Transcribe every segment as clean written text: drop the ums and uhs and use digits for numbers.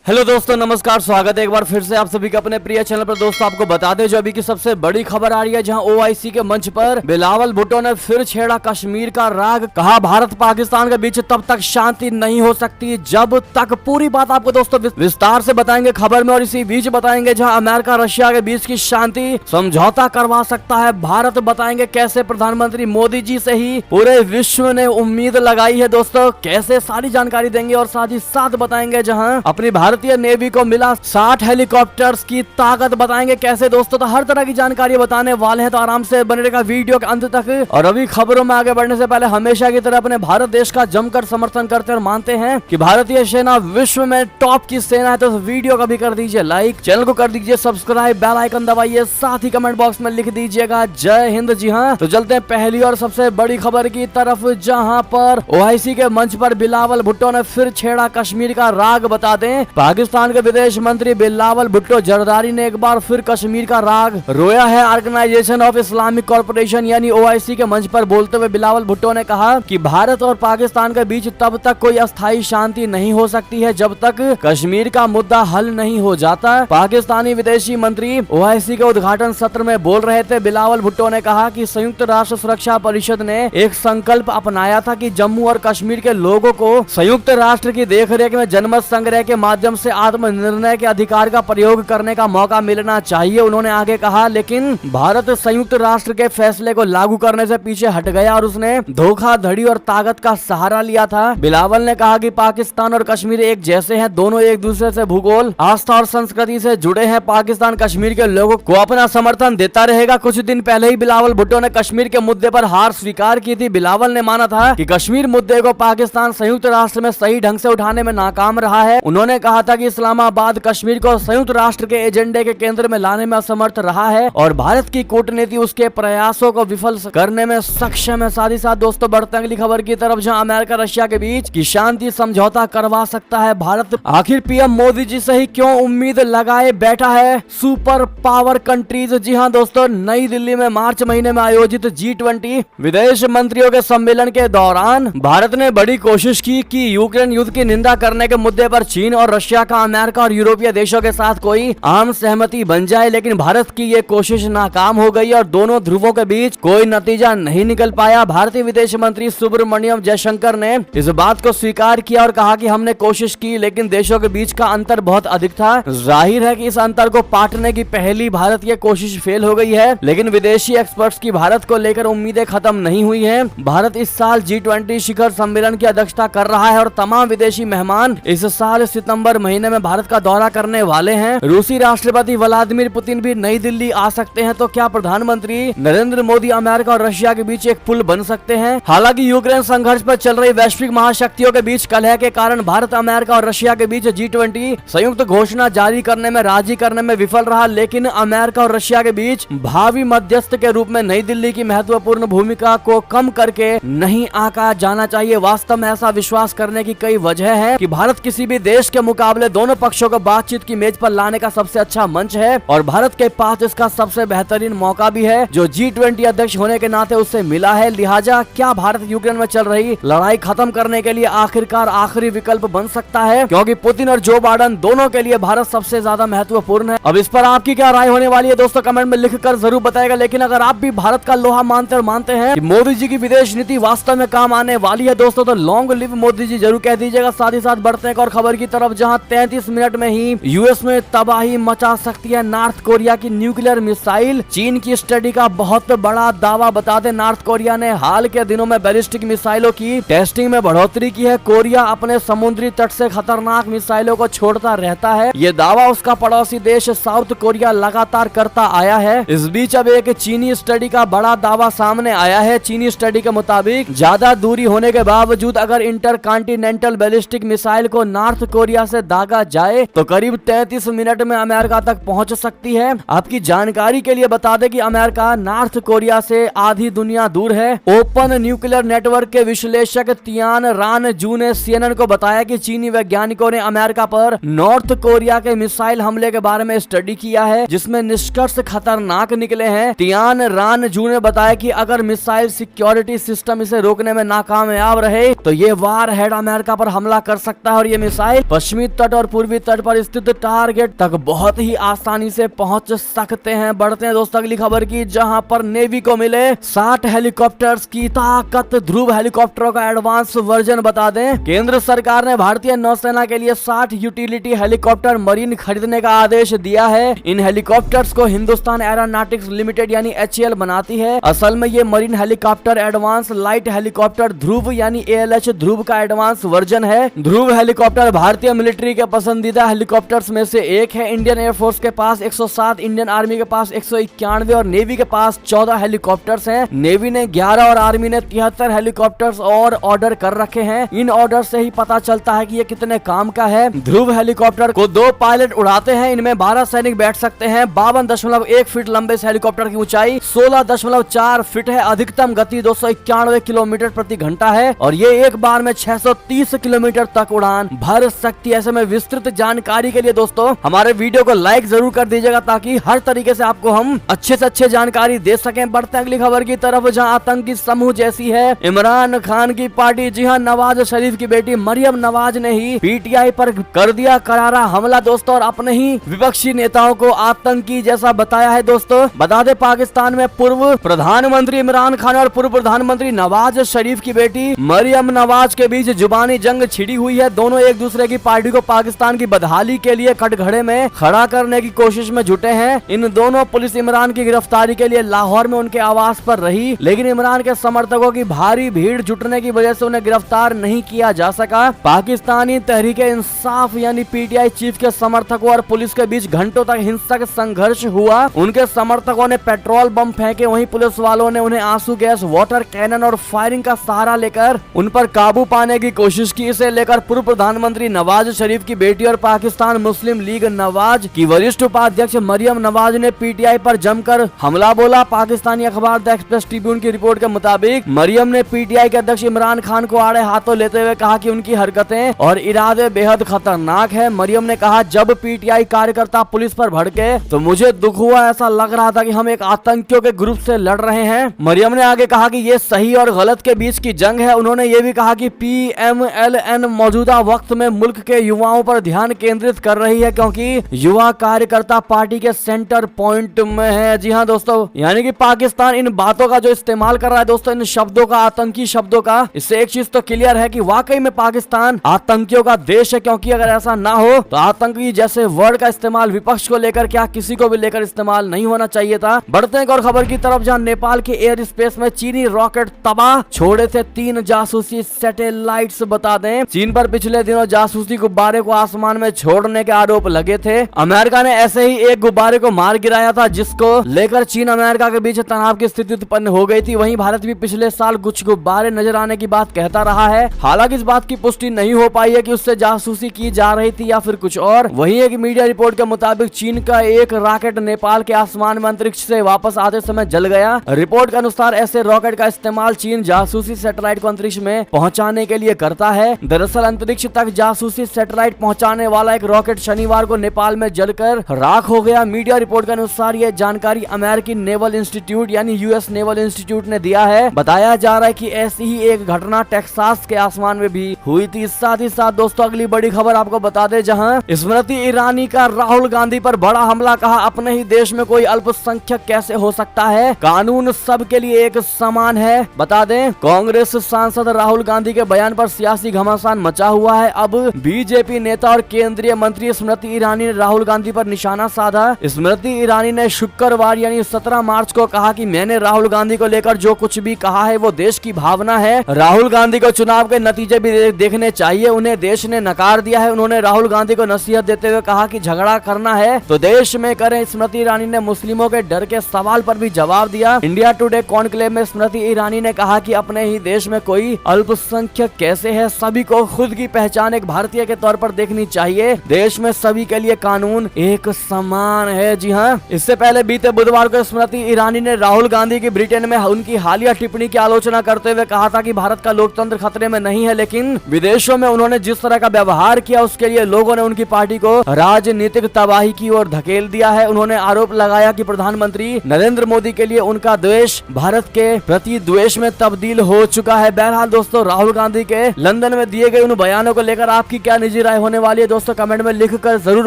Hello दोस्तों, नमस्कार। स्वागत है एक बार फिर से आप सभी का अपने प्रिय चैनल पर। दोस्तों आपको बता दें जो अभी की सबसे बड़ी खबर आ रही है, जहां ओआईसी के मंच पर बिलावल भुट्टो ने फिर छेड़ा कश्मीर का राग। कहा भारत पाकिस्तान के बीच तब तक शांति नहीं हो सकती जब तक। पूरी बात आपको दोस्तों विस्तार से बताएंगे खबर में, और इसी बीच बताएंगे जहां अमेरिका रशिया के बीच की शांति समझौता करवा सकता है भारत। बताएंगे कैसे प्रधानमंत्री मोदी जी से ही पूरे विश्व ने उम्मीद लगाई है दोस्तों, कैसे सारी जानकारी देंगे। और साथ ही साथ बताएंगे जहां अपनी भारतीय नेवी को मिला 60 हेलीकॉप्टर्स की ताकत। बताएंगे कैसे दोस्तों, तो हर तरह की जानकारी बताने वाले हैं, तो आराम से बने रहेगा वीडियो के अंत तक। और अभी खबरों में आगे बढ़ने से पहले हमेशा की तरह अपने भारत देश का जमकर समर्थन करते और मानते हैं कि भारतीय सेना विश्व में टॉप की सेना है। तो वीडियो को भी कर दीजिए लाइक, चैनल को कर दीजिए सब्सक्राइब, बेल आइकन दबाइए, साथ ही कमेंट बॉक्स में लिख दीजिएगा जय हिंद। जी हाँ, तो चलते हैं पहली और सबसे बड़ी खबर की तरफ, जहां पर ओआईसी के मंच पर बिलावल भुट्टो ने फिर छेड़ा कश्मीर का राग। बता दें पाकिस्तान के विदेश मंत्री बिलावल भुट्टो जरदारी ने एक बार फिर कश्मीर का राग रोया है। ऑर्गेनाइजेशन ऑफ इस्लामिक कॉर्पोरेशन यानी ओआईसी के मंच पर बोलते हुए बिलावल भुट्टो ने कहा कि भारत और पाकिस्तान के बीच तब तक कोई अस्थायी शांति नहीं हो सकती है जब तक कश्मीर का मुद्दा हल नहीं हो जाता। पाकिस्तानी विदेशी मंत्री ओआईसी के उद्घाटन सत्र में बोल रहे थे। बिलावल भुट्टो ने कहा कि संयुक्त राष्ट्र सुरक्षा परिषद ने एक संकल्प अपनाया था कि जम्मू और कश्मीर के लोगों को संयुक्त राष्ट्र की देखरेख में जनमत संग्रह के माध्यम से आत्मनिर्णय के अधिकार का प्रयोग करने का मौका मिलना चाहिए। उन्होंने आगे कहा, लेकिन भारत संयुक्त राष्ट्र के फैसले को लागू करने से पीछे हट गया और उसने धोखाधड़ी और ताकत का सहारा लिया था। बिलावल ने कहा कि पाकिस्तान और कश्मीर एक जैसे हैं, दोनों एक दूसरे से भूगोल, आस्था और संस्कृति से जुड़े हैं। पाकिस्तान कश्मीर के लोगों को अपना समर्थन देता रहेगा। कुछ दिन पहले ही बिलावल भुट्टो ने कश्मीर के मुद्दे पर हार स्वीकार की थी। बिलावल ने माना था कि कश्मीर मुद्दे को पाकिस्तान संयुक्त राष्ट्र में सही ढंग से उठाने में नाकाम रहा है। उन्होंने कहा था कि इस्लामाबाद कश्मीर को संयुक्त राष्ट्र के एजेंडे के केंद्र में लाने में असमर्थ रहा है और भारत की कूटनीति उसके प्रयासों को विफल करने में सक्षम है। साथ ही साथ दोस्तों बढ़ते हैं अगली खबर की तरफ, जहां अमेरिका रशिया के बीच की शांति समझौता करवा सकता है भारत। आखिर पीएम मोदी जी से ही क्यों उम्मीद लगाए बैठा है सुपर पावर कंट्रीज। जी हां दोस्तों, नई दिल्ली में मार्च महीने में आयोजित G20 विदेश मंत्रियों के सम्मेलन के दौरान भारत ने बड़ी कोशिश की कि यूक्रेन युद्ध की निंदा करने के मुद्दे पर चीन और रशिया का अमेरिका और यूरोपीय देशों के साथ कोई आम सहमति बन जाए, लेकिन भारत की ये कोशिश नाकाम हो गई और दोनों ध्रुवों के बीच कोई नतीजा नहीं निकल पाया। भारतीय विदेश मंत्री सुब्रमण्यम जयशंकर ने इस बात को स्वीकार किया और कहा कि हमने कोशिश की, लेकिन देशों के बीच का अंतर बहुत अधिक था। जाहिर है कि इस अंतर को पाटने की पहली भारतीय कोशिश फेल हो गई है, लेकिन विदेशी एक्सपर्ट्स की भारत को लेकर उम्मीदें खत्म नहीं हुई है। भारत इस साल G20 शिखर सम्मेलन की अध्यक्षता कर रहा है और तमाम विदेशी मेहमान इस साल सितंबर महीने में भारत का दौरा करने वाले हैं। रूसी राष्ट्रपति व्लादिमीर पुतिन भी नई दिल्ली आ सकते हैं। तो क्या प्रधानमंत्री नरेंद्र मोदी अमेरिका और रशिया के बीच एक पुल बन सकते हैं? हालांकि यूक्रेन संघर्ष पर चल रही वैश्विक महाशक्तियों के बीच कलह के कारण भारत अमेरिका और रशिया के बीच G20 संयुक्त घोषणा जारी करने में राजी करने में विफल रहा, लेकिन अमेरिका और रशिया के बीच भावी मध्यस्थ के रूप में नई दिल्ली की महत्वपूर्ण भूमिका को कम करके नहीं आंका जाना चाहिए। वास्तव में ऐसा विश्वास करने की कई वजह है कि भारत किसी भी देश के मुकाबले दोनों पक्षों को बातचीत की मेज पर लाने का सबसे अच्छा मंच है और भारत के पास इसका सबसे बेहतरीन मौका भी है जो G20 अध्यक्ष होने के नाते उससे मिला है। लिहाजा क्या भारत यूक्रेन में चल रही लड़ाई खत्म करने के लिए आखिरकार आखिरी विकल्प बन सकता है? क्योंकि पुतिन और जो बाइडेन दोनों के लिए भारत सबसे ज्यादा महत्वपूर्ण है। अब इस पर आपकी क्या राय होने वाली है दोस्तों, कमेंट में लिखकर जरूर बताएगा। लेकिन अगर आप भी भारत का लोहा मानते हैं कि मोदी जी की विदेश नीति वास्तव में काम आने वाली है दोस्तों, तो लॉन्ग लिव मोदी जी जरूर कह दीजिएगा। साथ ही साथ बढ़ते हैं और खबर की तरफ, जहां 33 मिनट में ही यूएस में तबाही मचा सकती है नॉर्थ कोरिया की न्यूक्लियर मिसाइल। चीन की स्टडी का बहुत बड़ा दावा। बता दें नॉर्थ कोरिया ने हाल के दिनों में बैलिस्टिक मिसाइलों की टेस्टिंग में बढ़ोतरी की है। कोरिया अपने समुद्री तट से खतरनाक मिसाइलों को छोड़ता रहता है, ये दावा उसका पड़ोसी देश साउथ कोरिया लगातार करता आया है। इस बीच अब एक चीनी स्टडी का बड़ा दावा सामने आया है। चीनी स्टडी के मुताबिक ज्यादा दूरी होने के बावजूद अगर इंटरकॉन्टिनेंटल बैलिस्टिक मिसाइल को नॉर्थ कोरिया से दागा जाए तो करीब 33 मिनट में अमेरिका तक पहुंच सकती है। आपकी जानकारी के लिए बता दें कि अमेरिका नॉर्थ कोरिया से आधी दुनिया दूर है। ओपन न्यूक्लियर नेटवर्क के विश्लेषक तियान रान जू ने CNN को बताया कि चीनी वैज्ञानिकों ने अमेरिका पर नॉर्थ कोरिया के मिसाइल हमले के बारे में स्टडी किया है, जिसमें निष्कर्ष खतरनाक निकले हैं। तियान रान जू ने बताया कि अगर मिसाइल सिक्योरिटी सिस्टम इसे रोकने में नाकामयाब रहे तो ये वार हेड अमेरिका पर हमला कर सकता है और ये मिसाइल पश्चिमी पश्चिमी तट और पूर्वी तट पर स्थित टारगेट तक बहुत ही आसानी से पहुंच सकते हैं। बढ़ते हैं दोस्तों अगली खबर की, जहां पर नेवी को मिले 60 हेलीकॉप्टर्स की ताकत। ध्रुव हेलीकॉप्टरों का एडवांस वर्जन बता दें, केंद्र सरकार ने भारतीय नौसेना के लिए 60 यूटिलिटी हेलीकॉप्टर मरीन खरीदने का आदेश दिया है। इन हेलीकॉप्टर्स को हिंदुस्तान एरोनॉटिक्स लिमिटेड यानी HAL बनाती है। असल में ये marine helicopter advance light helicopter Dhruv यानी ALH ध्रुव का एडवांस वर्जन है। ध्रुव हेलीकॉप्टर भारतीय मिलिट्री के पसंदीदा हेलीकॉप्टर्स में से एक है। इंडियन एयरफोर्स के पास 107, इंडियन आर्मी के पास 191 और नेवी के पास 14 हेलीकॉप्टर्स हैं। नेवी ने 11 और आर्मी ने 73 हेलीकॉप्टर्स और ऑर्डर कर रखे हैं। इन ऑर्डर से ही पता चलता है कि ये कितने काम का है। ध्रुव हेलीकॉप्टर को 2 पायलट उड़ाते हैं। इनमें 12 सैनिक बैठ सकते हैं। 52.1 फीट लंबे इस हेलीकॉप्टर की ऊंचाई 16.4 फीट है। अधिकतम गति 291 किलोमीटर प्रति घंटा है और ये एक बार में 630 किलोमीटर तक उड़ान भर सकती है। ऐसे में विस्तृत जानकारी के लिए दोस्तों हमारे वीडियो को लाइक जरूर कर दीजिएगा ताकि हर तरीके से आपको हम अच्छे से अच्छे जानकारी दे सकें। बढ़ते अगली खबर की तरफ, जहां आतंकी समूह जैसी है इमरान खान की पार्टी। जी हां, नवाज शरीफ की बेटी मरियम नवाज ने ही PTI पर कर दिया करारा हमला दोस्तों और अपने ही विपक्षी नेताओं को आतंकी जैसा बताया है। दोस्तों बता दें, पाकिस्तान में पूर्व प्रधानमंत्री इमरान खान और पूर्व प्रधानमंत्री नवाज शरीफ की बेटी मरियम नवाज के बीच जुबानी जंग छिड़ी हुई है। दोनों एक दूसरे की पार्टी को पाकिस्तान की बदहाली के लिए कटघरे में खड़ा करने की कोशिश में जुटे हैं। इन दोनों पुलिस इमरान की गिरफ्तारी के लिए लाहौर में उनके आवास पर रही, लेकिन इमरान के समर्थकों की भारी भीड़ जुटने की वजह से उन्हें गिरफ्तार नहीं किया जा सका। पाकिस्तानी तहरीके इंसाफ यानी PTI चीफ के समर्थकों और पुलिस के बीच घंटों तक हिंसक संघर्ष हुआ। उनके समर्थकों ने पेट्रोल बम फेंके, वहीं पुलिस वालों ने उन्हें आंसू गैस, वाटर कैनन और फायरिंग का सहारा लेकर उन पर काबू पाने की कोशिश की। इसे लेकर पूर्व प्रधानमंत्री नवाज शरीफ की बेटी और पाकिस्तान मुस्लिम लीग नवाज की वरिष्ठ उपाध्यक्ष मरियम नवाज ने PTI पर जमकर हमला बोला। पाकिस्तानी अखबार द एक्सप्रेस ट्रिब्यून की रिपोर्ट के मुताबिक मरियम ने PTI के अध्यक्ष इमरान खान को आड़े हाथों लेते हुए कहा कि उनकी हरकतें और इरादे बेहद खतरनाक है। मरियम ने कहा, जब PTI कार्यकर्ता पुलिस पर भड़के तो मुझे दुख हुआ, ऐसा लग रहा था कि हम एक आतंकियों के ग्रुप से लड़ रहे हैं। मरियम ने आगे कहा कि ये सही और गलत के बीच की जंग है। उन्होंने ये भी कहा कि PMLN मौजूदा वक्त में मुल्क के युवाओं पर ध्यान केंद्रित कर रही है क्योंकि युवा कार्यकर्ता पार्टी के सेंटर पॉइंट में है। जी हाँ दोस्तों, यानी कि पाकिस्तान इन बातों का जो इस्तेमाल कर रहा है दोस्तों, इन शब्दों का, आतंकी शब्दों का, इससे एक चीज तो क्लियर है कि वाकई में पाकिस्तान आतंकियों का देश है। क्योंकि अगर ऐसा ना हो तो आतंकी जैसे वर्ड का इस्तेमाल विपक्ष को लेकर क्या किसी को भी लेकर इस्तेमाल नहीं होना चाहिए था। बढ़ते हैं एक और खबर की तरफ, जहां नेपाल के एयर स्पेस में चीनी रॉकेट तबाह छोड़े थे 3 जासूसी सैटेलाइट्स। बता दें, चीन पर पिछले दिनों जासूसी गुब्बारे को आसमान में छोड़ने के आरोप लगे थे। अमेरिका ने ऐसे ही एक गुब्बारे को मार गिराया था जिसको लेकर चीन अमेरिका के बीच तनाव की स्थिति उत्पन्न हो गई थी। वहीं भारत भी पिछले साल कुछ गुब्बारे नजर आने की बात कहता रहा है। हालांकि इस बात की पुष्टि नहीं हो पाई है कि उससे जासूसी की जा रही थी या फिर कुछ और। वहीं एक मीडिया रिपोर्ट के मुताबिक चीन का एक रॉकेट नेपाल के आसमान में अंतरिक्ष से वापस आते समय जल गया। रिपोर्ट के अनुसार ऐसे रॉकेट का इस्तेमाल चीन जासूसी सैटेलाइट को अंतरिक्ष में पहुंचाने के लिए करता है। दरअसल अंतरिक्ष तक जासूसी सैटेलाइट पहुंचाने वाला एक रॉकेट शनिवार को नेपाल में जलकर राख हो गया। मीडिया रिपोर्ट के अनुसार यह जानकारी अमेरिकी नेवल इंस्टीट्यूट यानी US नेवल इंस्टीट्यूट ने दिया है। बताया जा रहा है कि ऐसी ही एक घटना टेक्सास के आसमान में भी हुई थी। साथ ही साथ दोस्तों अगली बड़ी खबर आपको बता दें, जहां स्मृति ईरानी का राहुल गांधी पर बड़ा हमला। कहा, अपने ही देश में कोई अल्पसंख्यक कैसे हो सकता है, कानून सबके लिए एक समान है। बता दें, कांग्रेस सांसद राहुल गांधी के बयान पर सियासी घमासान मचा हुआ है। अब बीजेपी नेता और केंद्रीय मंत्री स्मृति ईरानी ने राहुल गांधी पर निशाना साधा। स्मृति ईरानी ने शुक्रवार यानी 17 मार्च को कहा कि मैंने राहुल गांधी को लेकर जो कुछ भी कहा है वो देश की भावना है। राहुल गांधी को चुनाव के नतीजे भी देखने चाहिए, उन्हें देश ने नकार दिया है। उन्होंने राहुल गांधी को नसीहत देते हुए कहा कि झगड़ा करना है तो देश में करें। स्मृति ईरानी ने मुस्लिमों के डर के सवाल पर भी जवाब दिया। इंडिया टुडे कॉन्क्लेव में स्मृति ईरानी ने कहा कि अपने ही देश में कोई अल्पसंख्यक कैसे है, सभी को खुद की पहचान एक भारतीय के तौर पर देखनी चाहिए। देश में सभी के लिए कानून एक समान है। जी हाँ, इससे पहले बीते बुधवार को स्मृति ईरानी ने राहुल गांधी की ब्रिटेन में उनकी हालिया टिप्पणी की आलोचना करते हुए कहा था कि भारत का लोकतंत्र खतरे में नहीं है, लेकिन विदेशों में उन्होंने जिस तरह का व्यवहार किया उसके लिए लोगों ने उनकी पार्टी को राजनीतिक तबाही की ओर धकेल दिया है। उन्होंने आरोप लगाया कि प्रधानमंत्री नरेंद्र मोदी के लिए उनका द्वेष भारत के प्रति द्वेष में तब्दील हो चुका है। बहरहाल दोस्तों, राहुल गांधी के लंदन में दिए गए उन बयानों को लेकर आपकी क्या निजी सी राय होने वाली है दोस्तों, कमेंट में लिख कर जरूर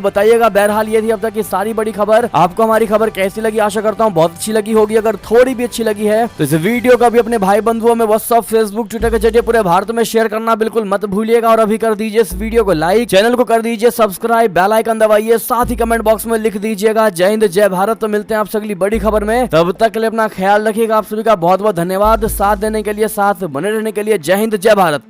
बताइएगा। बहरहाल ये थी अब तक की सारी बड़ी खबर। आपको हमारी खबर कैसी लगी, आशा करता हूँ बहुत अच्छी लगी होगी। अगर थोड़ी भी अच्छी लगी है तो इस वीडियो को भी अपने भाई बंधुओं में व्हाट्सएप, फेसबुक, ट्विटर के जरिए पूरे भारत में शेयर करना बिल्कुल मत भूलिएगा। और अभी कर दीजिए इस वीडियो को लाइक, चैनल को कर दीजिए सब्सक्राइब, बेल आइकन दबाइए, साथ ही कमेंट बॉक्स में लिख दीजिएगा जय हिंद जय भारत। तो मिलते हैं आपसे अगली बड़ी खबर में, तब तक के लिए अपना ख्याल रखिएगा। आप सभी का बहुत बहुत धन्यवाद साथ देने के लिए, साथ बने रहने के लिए। जय हिंद जय भारत।